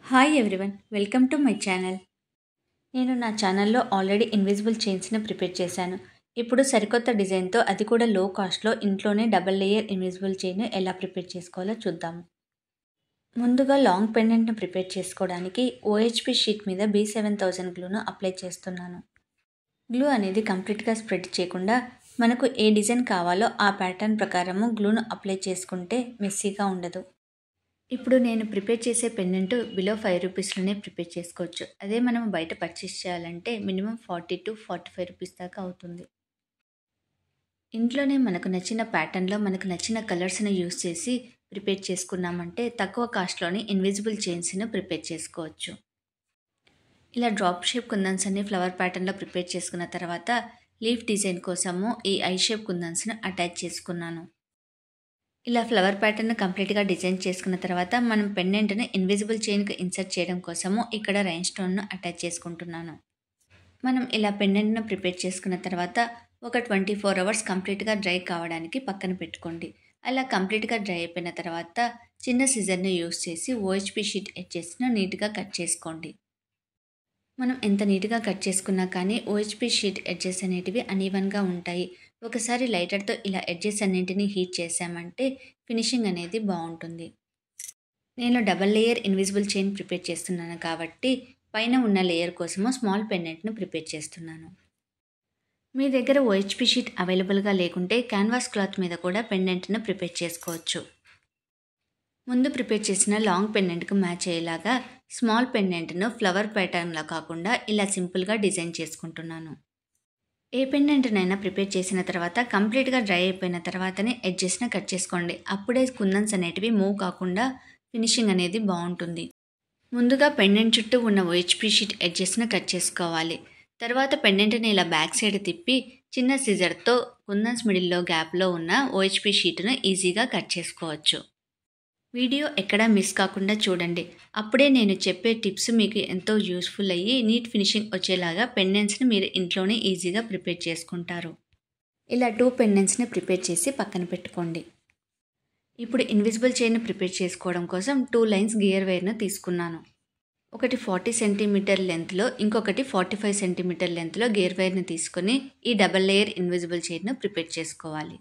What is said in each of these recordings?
Hi everyone, welcome to my channel. నేను నా ఛానల్లో ఆల్రెడీ ఇన్విజిబుల్ చైన్స్ని ప్రిపేర్ చేశాను. ఇప్పుడు సరికొత్త డిజైన్తో, అది కూడా లో కాస్ట్లో ఇంట్లోనే డబల్ లేయర్ ఇన్విజిబుల్ చైన్ ఎలా ప్రిపేర్ చేసుకోవాలో చూద్దాము. ముందుగా లాంగ్ పెండెంట్ను ప్రిపేర్ చేసుకోవడానికి OHP షీట్ మీద B7000 గ్లూను అప్లై చేస్తున్నాను. గ్లూ అనేది కంప్లీట్గా స్ప్రెడ్ చేయకుండా మనకు ఏ డిజైన్ కావాలో ఆ ప్యాటర్న్ ప్రకారము గ్లూను అప్లై చేసుకుంటే మెస్సీగా ఉండదు. ఇప్పుడు నేను ప్రిపేర్ చేసే పెండెంట్ బిలో 5 రూపీస్లోనే ప్రిపేర్ చేసుకోవచ్చు. అదే మనం బయట పర్చేస్ చేయాలంటే మినిమం 40 to 45 రూపీస్ దాకా అవుతుంది. ఇంట్లోనే మనకు నచ్చిన ప్యాటర్న్లో మనకు నచ్చిన కలర్స్ని యూస్ చేసి ప్రిపేర్ చేసుకున్నామంటే తక్కువ కాస్ట్లోని ఇన్విజిబుల్ చైన్స్ని ప్రిపేర్ చేసుకోవచ్చు. ఇలా డ్రాప్ షేప్ కుందన్స్ అన్ని ఫ్లవర్ ప్యాటర్న్లో ప్రిపేర్ చేసుకున్న తర్వాత లీఫ్ డిజైన్ కోసము ఈ ఐ షేప్ కుందన్స్ని అటాచ్ చేసుకున్నాను. ఇలా ఫ్లవర్ ప్యాటర్న్ కంప్లీట్గా డిజైన్ చేసుకున్న తర్వాత మనం పెండెంట్ని ఇన్విజిబుల్ చైన్కి ఇన్సర్ట్ చేయడం కోసము ఇక్కడ రైన్ స్టోన్ను అటాచ్ చేసుకుంటున్నాను. మనం ఇలా పెండెంట్ను ప్రిపేర్ చేసుకున్న తర్వాత ఒక 24 అవర్స్ కంప్లీట్గా డ్రై కావడానికి పక్కన పెట్టుకోండి. అలా కంప్లీట్గా డ్రై అయిపోయిన తర్వాత చిన్న సిజర్ని యూస్ చేసి OHP షీట్ ఎడ్జెస్ను నీట్గా కట్ చేసుకోండి. మనం ఎంత నీట్గా కట్ చేసుకున్నా కానీ OHP షీట్ ఎడ్జెస్ అనేటివి అనీవన్గా ఉంటాయి. ఒకసారి లైటర్తో ఇలా ఎడ్జెస్ అన్నింటినీ హీట్ చేసామంటే ఫినిషింగ్ అనేది బాగుంటుంది. నేను double layer invisible chain prepare చేస్తున్నాను కాబట్టి పైన ఉన్న లేయర్ కోసము స్మాల్ పెండెంట్ను ప్రిపేర్ చేస్తున్నాను. మీ దగ్గర OHP షీట్ అవైలబుల్గా లేకుంటే క్యాన్వాస్ క్లాత్ మీద కూడా పెండెంట్ను ప్రిపేర్ చేసుకోవచ్చు. ముందు ప్రిపేర్ చేసిన లాంగ్ పెండెంట్కు మ్యాచ్ అయ్యేలాగా స్మాల్ పెండెంట్ను ఫ్లవర్ ప్యాటర్న్లా కాకుండా ఇలా సింపుల్గా డిజైన్ చేసుకుంటున్నాను. ఏ పెండెంట్నైనా ప్రిపేర్ చేసిన తర్వాత కంప్లీట్గా డ్రై అయిపోయిన తర్వాతనే ఎడ్జెస్ని కట్ చేసుకోండి. అప్పుడే కుందన్స్ అనేటివి మూవ్ కాకుండా ఫినిషింగ్ అనేది బాగుంటుంది. ముందుగా పెండెంట్ చుట్టూ ఉన్న OHP షీట్ ఎడ్జెస్ని కట్ చేసుకోవాలి. తర్వాత పెండెంట్ని ఇలా బ్యాక్ సైడ్ తిప్పి చిన్న సిజర్తో కుందన్స్ మిడిల్లో గ్యాప్లో ఉన్న OHP షీట్ను ఈజీగా కట్ చేసుకోవచ్చు. వీడియో ఎక్కడా మిస్ కాకుండా చూడండి. అప్పుడే నేను చెప్పే టిప్స్ మీకు ఎంతో యూస్ఫుల్ అయ్యి నీట్ ఫినిషింగ్ వచ్చేలాగా పెండెంట్స్ని మీరు ఇంట్లోనే ఈజీగా ప్రిపేర్ చేసుకుంటారు. ఇలా 2 పెండెంట్స్ని ప్రిపేర్ చేసి పక్కన పెట్టుకోండి. ఇప్పుడు ఇన్విజిబుల్ చైన్ ప్రిపేర్ చేసుకోవడం కోసం 2 లైన్స్ గియర్ వైర్ను తీసుకున్నాను. ఒకటి 40 సెంటీమీటర్ లెంత్లో, ఇంకొకటి 45 సెంటీమీటర్ లెంత్లో గియర్ వైర్ని తీసుకొని ఈ డబల్ లేయర్ ఇన్విజిబుల్ చైన్ను ప్రిపేర్ చేసుకోవాలి.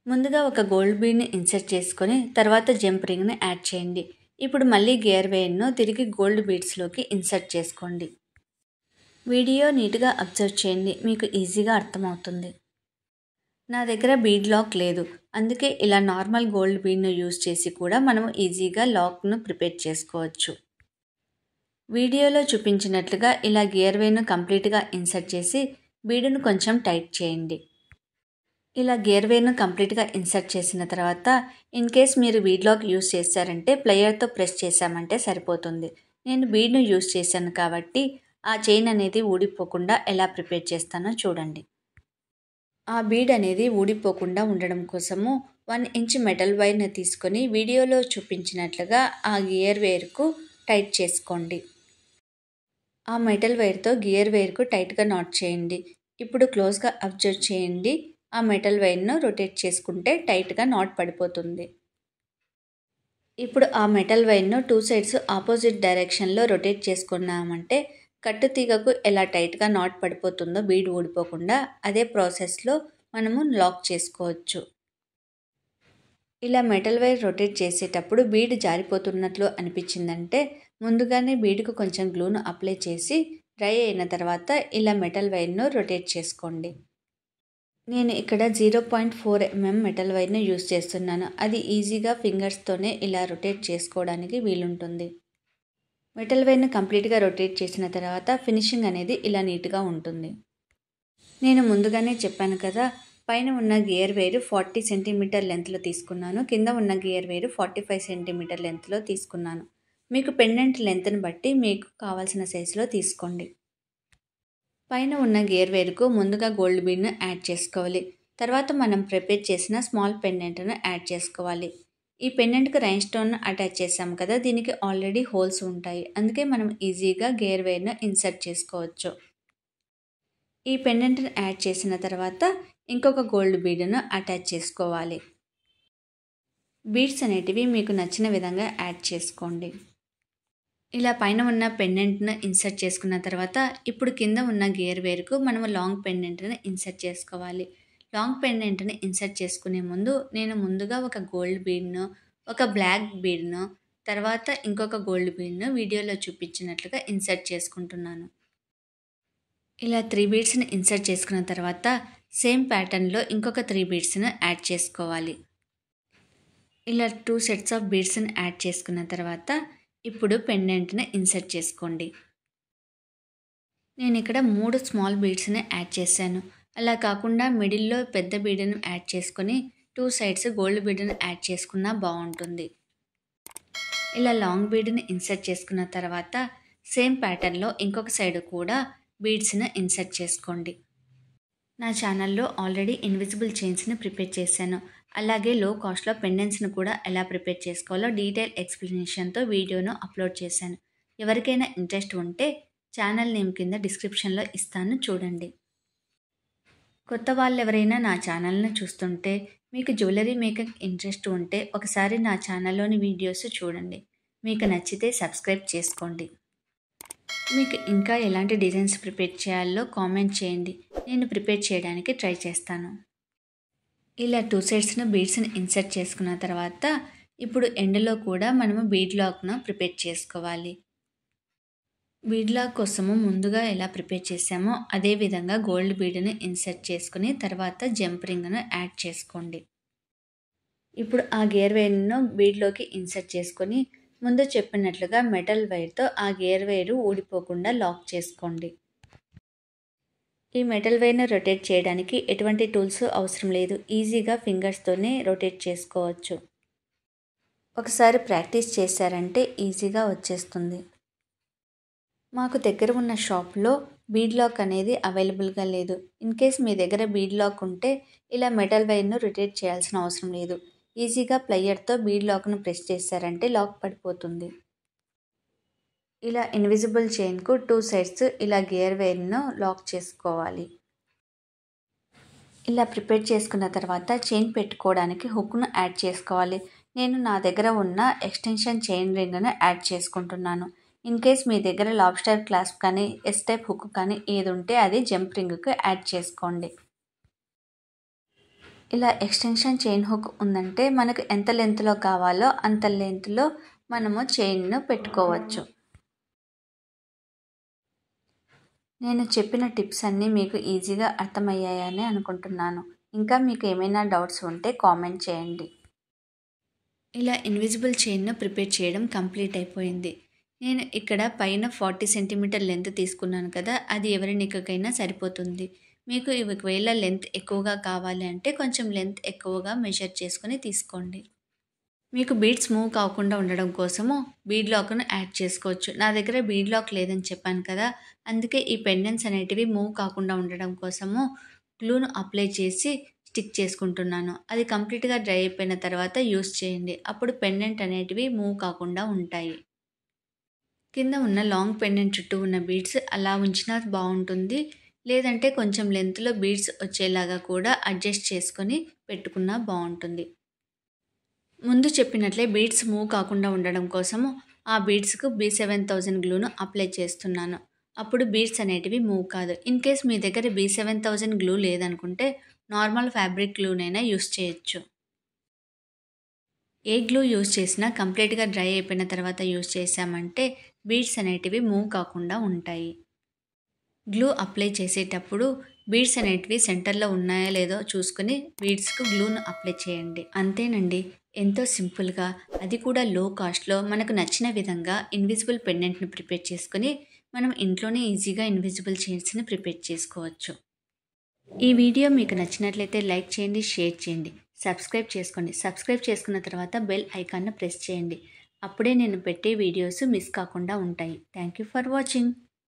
ముందుగా ఒక గోల్డ్ బీడ్ని ఇన్సర్ట్ చేసుకొని తర్వాత జంప్ రింగ్ని యాడ్ చేయండి. ఇప్పుడు మళ్ళీ గేర్ వైర్ను తిరిగి గోల్డ్ బీడ్స్లోకి ఇన్సర్ట్ చేసుకోండి. వీడియో నీట్గా అబ్జర్వ్ చేయండి, మీకు ఈజీగా అర్థమవుతుంది. నా దగ్గర బీడ్ లాక్ లేదు, అందుకే ఇలా నార్మల్ గోల్డ్ బీడ్ను యూజ్ చేసి కూడా మనము ఈజీగా లాక్ను ప్రిపేర్ చేసుకోవచ్చు. వీడియోలో చూపించినట్లుగా ఇలా గేర్ వైర్ను కంప్లీట్గా ఇన్సర్ట్ చేసి బీడును కొంచెం టైట్ చేయండి. ఇలా గేర్ వైర్ను కంప్లీట్గా ఇన్సర్ట్ చేసిన తర్వాత ఇన్ కేస్ మీరు బీడ్ లాక్ యూస్ చేశారంటే ప్లేయర్తో ప్రెస్ చేశామంటే సరిపోతుంది. నేను బీడ్ను యూస్ చేశాను కాబట్టి ఆ చైన్ అనేది ఊడిపోకుండా ఎలా ప్రిపేర్ చేస్తానో చూడండి. ఆ బీడ్ అనేది ఊడిపోకుండా ఉండడం కోసము 1 ఇంచ్ మెటల్ వైర్ని తీసుకొని వీడియోలో చూపించినట్లుగా ఆ గేర్ వైర్కు టైట్ చేసుకోండి. ఆ మెటల్ వైర్తో గేర్ వైర్కు టైట్గా నాట్ చేయండి. ఇప్పుడు క్లోజ్గా అబ్జర్వ్ చేయండి. ఆ మెటల్ వైర్ను రొటేట్ చేసుకుంటే టైట్గా నాట్ పడిపోతుంది. ఇప్పుడు ఆ మెటల్ వైర్ను 2 సైడ్స్ ఆపోజిట్ డైరెక్షన్లో రొటేట్ చేసుకున్నామంటే కట్టు తీగకు ఎలా టైట్గా నాట్ పడిపోతుందో బీడ్ ఊడిపోకుండా అదే ప్రాసెస్లో మనము లాక్ చేసుకోవచ్చు. ఇలా మెటల్ వైర్ రొటేట్ చేసేటప్పుడు బీడ్ జారిపోతున్నట్లు అనిపించిందంటే ముందుగానే బీడ్కు కొంచెం గ్లూను అప్లై చేసి డ్రై అయిన తర్వాత ఇలా మెటల్ వైర్ను రొటేట్ చేసుకోండి. నేను ఇక్కడ 0.4 mm మెటల్ వైర్ను యూజ్ చేస్తున్నాను. అది ఈజీగా ఫింగర్స్తోనే ఇలా రొటేట్ చేసుకోవడానికి వీలుంటుంది. మెటల్ వైర్ను కంప్లీట్గా రొటేట్ చేసిన తర్వాత ఫినిషింగ్ అనేది ఇలా నీట్గా ఉంటుంది. నేను ముందుగానే చెప్పాను కదా, పైన ఉన్న గేర్ వైర్ 40 సెంటీమీటర్ లెంత్లో తీసుకున్నాను, కింద ఉన్న గేర్ వైర్ 45 సెంటీమీటర్ లెంత్లో తీసుకున్నాను. మీకు పెండెంట్ లెంత్ని బట్టి మీకు కావాల్సిన సైజులో తీసుకోండి. పైన ఉన్న గేర్ వైర్కు ముందుగా గోల్డ్ బీడ్ను యాడ్ చేసుకోవాలి. తర్వాత మనం ప్రిపేర్ చేసిన స్మాల్ పెండెంట్ను యాడ్ చేసుకోవాలి. ఈ పెండెంట్కి రైన్ స్టోన్ అటాచ్ చేసాం కదా, దీనికి ఆల్రెడీ హోల్స్ ఉంటాయి, అందుకే మనం ఈజీగా గేర్ వైర్ను ఇన్సర్ట్ చేసుకోవచ్చు. ఈ పెండెంట్ను యాడ్ చేసిన తర్వాత ఇంకొక గోల్డ్ బీడ్ను అటాచ్ చేసుకోవాలి. బీడ్స్ అనేటివి మీకు నచ్చిన విధంగా యాడ్ చేసుకోండి. ఇలా పైన ఉన్న పెండెంట్ను ఇన్సర్ట్ చేసుకున్న తర్వాత ఇప్పుడు కింద ఉన్న గేర్ వైర్కు మనము లాంగ్ పెండెంట్ని ఇన్సర్ట్ చేసుకోవాలి. లాంగ్ పెండెంట్ని ఇన్సర్ట్ చేసుకునే ముందు నేను ముందుగా ఒక గోల్డ్ బీడ్ను, ఒక బ్లాక్ బీడ్ను, తర్వాత ఇంకొక గోల్డ్ బీడ్ను వీడియోలో చూపించినట్లుగా ఇన్సర్ట్ చేసుకుంటున్నాను. ఇలా 3 బీడ్స్ని ఇన్సర్ట్ చేసుకున్న తర్వాత సేమ్ ప్యాటర్న్లో ఇంకొక 3 బీడ్స్ను యాడ్ చేసుకోవాలి. ఇలా 2 సెట్స్ ఆఫ్ బీడ్స్ని యాడ్ చేసుకున్న తర్వాత ఇప్పుడు పెండెంట్ని ఇన్సర్ట్ చేసుకోండి. నేను ఇక్కడ 3 స్మాల్ బీడ్స్ని యాడ్ చేశాను. అలా కాకుండా మిడిల్లో పెద్ద బీడ్ను యాడ్ చేసుకొని 2 సైడ్స్ గోల్డ్ బీడ్ని యాడ్ చేసుకున్నా బాగుంటుంది. ఇలా లాంగ్ బీడ్ని ఇన్సర్ట్ చేసుకున్న తర్వాత సేమ్ ప్యాటర్న్లో ఇంకొక సైడ్ కూడా బీడ్స్ని ఇన్సర్ట్ చేసుకోండి. నా ఛానల్లో ఆల్రెడీ ఇన్విజిబుల్ చైన్స్ని ప్రిపేర్ చేశాను. అలాగే లో కాస్ట్లో పెండెంట్స్ని కూడా ఎలా ప్రిపేర్ చేసుకోవాలో డీటెయిల్ ఎక్స్ప్లెనేషన్తో వీడియోను అప్లోడ్ చేశాను. ఎవరికైనా ఇంట్రెస్ట్ ఉంటే ఛానల్ నేమ్ కింద డిస్క్రిప్షన్లో ఇస్తాను, చూడండి. కొత్త వాళ్ళు ఎవరైనా నా ఛానల్ని చూస్తుంటే మీకు జ్యువెలరీ మేకింగ్ ఇంట్రెస్ట్ ఉంటే ఒకసారి నా ఛానల్లోని వీడియోస్ చూడండి. మీకు నచ్చితే సబ్స్క్రైబ్ చేసుకోండి. మీకు ఇంకా ఎలాంటి డిజైన్స్ ప్రిపేర్ చేయాలో కామెంట్ చేయండి, నేను ప్రిపేర్ చేయడానికి ట్రై చేస్తాను. ఇలా 2 సైడ్స్ను బీడ్స్ని ఇన్సర్ట్ చేసుకున్న తర్వాత ఇప్పుడు ఎండ్లో కూడా మనము బీడ్ లాక్ను ప్రిపేర్ చేసుకోవాలి. బీడ్ లాక్ కోసము ముందుగా ఎలా ప్రిపేర్ చేసామో అదే విధంగా గోల్డ్ బీడ్ని ఇన్సర్ట్ చేసుకుని తర్వాత జంప్ రింగ్ను యాడ్ చేసుకోండి. ఇప్పుడు ఆ గేర్ వైర్ను బీడ్లోకి ఇన్సర్ట్ చేసుకొని ముందు చెప్పినట్లుగా మెటల్ వైర్తో ఆ గేర్ వైరు ఊడిపోకుండా లాక్ చేసుకోండి. ఈ మెటల్ వైర్ను రొటేట్ చేయడానికి ఎటువంటి టూల్స్ అవసరం లేదు, ఈజీగా ఫింగర్స్తోనే రొటేట్ చేసుకోవచ్చు. ఒకసారి ప్రాక్టీస్ చేశారంటే ఈజీగా వచ్చేస్తుంది. మాకు దగ్గర ఉన్న షాప్లో బీడ్ లాక్ అనేది అవైలబుల్గా లేదు. ఇన్ కేస్ మీ దగ్గర బీడ్ లాక్ ఉంటే ఇలా మెటల్ వైర్ను రొటేట్ చేయాల్సిన అవసరం లేదు. ఈజీగా ప్లయర్తో బీడ్ లాక్ను ప్రెస్ చేశారంటే లాక్ పడిపోతుంది. ఇలా ఇన్విజిబుల్ చైన్కు 2 సైడ్స్ ఇలా గేర్ వైర్ను లాక్ చేసుకోవాలి. ఇలా ప్రిపేర్ చేసుకున్న తర్వాత చైన్ పెట్టుకోవడానికి హుక్ను యాడ్ చేసుకోవాలి. నేను నా దగ్గర ఉన్న ఎక్స్టెన్షన్ చైన్ రింగ్ను యాడ్ చేసుకుంటున్నాను. ఇన్ కేస్ మీ దగ్గర లాబ్స్టర్ క్లాస్ప్ కానీ ఎస్ టైప్ హుక్ కానీ ఏది ఉంటే అది జంప్ రింగ్కు యాడ్ చేసుకోండి. ఇలా ఎక్స్టెన్షన్ చైన్ హుక్ ఉందంటే మనకు ఎంత లెంత్లో కావాలో అంత లెంత్లో మనము చైన్ను పెట్టుకోవచ్చు. నేను చెప్పిన టిప్స్ అన్నీ మీకు ఈజీగా అర్థమయ్యాయని అనుకుంటున్నాను. ఇంకా మీకు ఏమైనా డౌట్స్ ఉంటే కామెంట్ చేయండి. ఇలా ఇన్విజిబుల్ చైన్ను ప్రిపేర్ చేయడం కంప్లీట్ అయిపోయింది. నేను ఇక్కడ పైన 40 సెంటీమీటర్ లెంత్ తీసుకున్నాను కదా, అది ఎవరి నెక్కకైనా సరిపోతుంది. మీకు ఒకవేళ లెంత్ ఎక్కువగా కావాలి అంటే కొంచెం లెంత్ ఎక్కువగా మెజర్ చేసుకొని తీసుకోండి. మీకు బీడ్స్ మూవ్ కాకుండా ఉండడం కోసము బీడ్ లాక్ను యాడ్ చేసుకోవచ్చు. నా దగ్గర బీడ్ లాక్ లేదని చెప్పాను కదా, అందుకే ఈ పెండెంట్స్ అనేటివి మూవ్ కాకుండా ఉండడం కోసము గ్లూను అప్లై చేసి స్టిక్ చేసుకుంటున్నాను. అది కంప్లీట్గా డ్రై అయిపోయిన తర్వాత యూస్ చేయండి, అప్పుడు పెండెంట్ అనేటివి మూవ్ కాకుండా ఉంటాయి. కింద ఉన్న లాంగ్ పెండెంట్ చుట్టూ ఉన్న బీడ్స్ అలా ఉంచినా బాగుంటుంది, లేదంటే కొంచెం లెంత్లో బీడ్స్ వచ్చేలాగా కూడా అడ్జస్ట్ చేసుకొని పెట్టుకున్నా బాగుంటుంది. ముందు చెప్పినట్లే బీడ్స్ మూవ్ కాకుండా ఉండడం కోసము ఆ బీడ్స్కు B7000 గ్లూను అప్లై చేస్తున్నాను. అప్పుడు బీడ్స్ అనేటివి మూవ్ కాదు. ఇన్ కేస్ మీ దగ్గర B7000 గ్లూ లేదనుకుంటే నార్మల్ ఫ్యాబ్రిక్ గ్లూనైనా యూస్ చేయొచ్చు. ఏ గ్లూ యూస్ చేసినా కంప్లీట్గా డ్రై అయిపోయిన తర్వాత యూస్ చేసామంటే బీడ్స్ అనేటివి మూవ్ కాకుండా ఉంటాయి. గ్లూ అప్లై చేసేటప్పుడు బీడ్స్ అనేటివి సెంటర్లో ఉన్నాయో లేదో చూసుకొని బీడ్స్కు గ్లూను అప్లై చేయండి. అంతేనండి, ఎంతో సింపుల్గా, అది కూడా లో కాస్ట్లో మనకు నచ్చిన విధంగా ఇన్విజిబుల్ పెండెంట్ని ప్రిపేర్ చేసుకొని మనం ఇంట్లోనే ఈజీగా ఇన్విజిబుల్ చైన్స్ని ప్రిపేర్ చేసుకోవచ్చు. ఈ వీడియో మీకు నచ్చినట్లయితే లైక్ చేయండి, షేర్ చేయండి, సబ్స్క్రైబ్ చేసుకోండి. సబ్స్క్రైబ్ చేసుకున్న తర్వాత బెల్ ఐకాన్ను ప్రెస్ చేయండి. అప్పుడే నేను పెట్టే వీడియోస్ మిస్ కాకుండా ఉంటాయి. Thank you for watching.